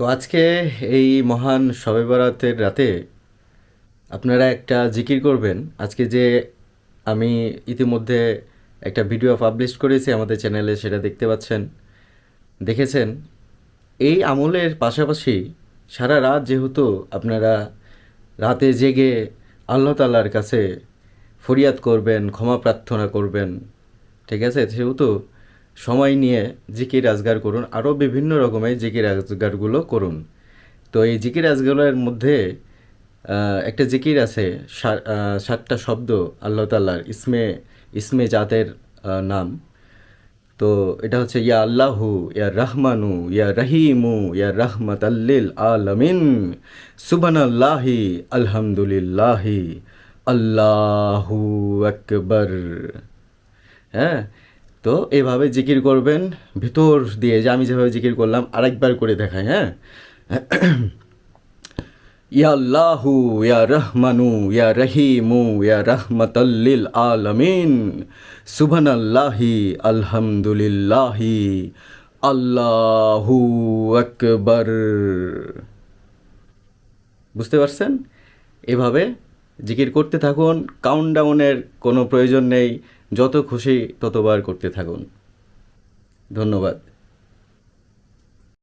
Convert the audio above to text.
তো আজকে এই মহান শবে বরাতের রাতে আপনারা একটা জিকির করবেন। আজকে যে আমি ইতিমধ্যে একটা ভিডিও পাবলিশ করেছি আমাদের চ্যানেলে, সেটা দেখতে পাচ্ছেন, দেখেছেন। এই আমলের পাশাপাশি সারা রাত যেহেতু আপনারা রাতে জেগে আল্লাহ তাআলার কাছে ফরিয়াদ করবেন, ক্ষমা প্রার্থনা করবেন, ঠিক আছে, সেহেতু সময় নিয়ে জিকির আজগার করুন, আরও বিভিন্ন রকমের জিকির আজগারগুলো করুন। তো এই জিকির আজগারের মধ্যে একটা জিকির আছে, 7টা শব্দ আল্লাহ তাআলার ইসমে ইসমে জাতের নাম। তো এটা হচ্ছে ইয়া আল্লাহু, ইয়া রহমানু, ইয়া রহিমু, ইয়া রাহমাতাল্লিল আলামিন, সুবহানাল্লাহি, আলহামদুলিল্লাহি, আল্লাহু আকবার। হ্যাঁ, তো এভাবে জিকির করবেন ভিতর দিয়ে, যে আমি যেভাবে জিকির করলাম আরেকবার করে দেখাই। হ্যাঁ, ইয়া আল্লাহু, ইয়া রহমানু, ইয়া রহিমু, ইয়া রাহমাতাল্লিল আলামিন, সুবহানাল্লাহি, আলহামদুলিল্লাহি, আল্লাহু আকবার। বুঝতে পারছেন? এভাবে জিকির করতে থাকুন, কাউন্টডাউনের কোনো প্রয়োজন নেই, যত খুশি ততবার করতে থাকুন। ধন্যবাদ।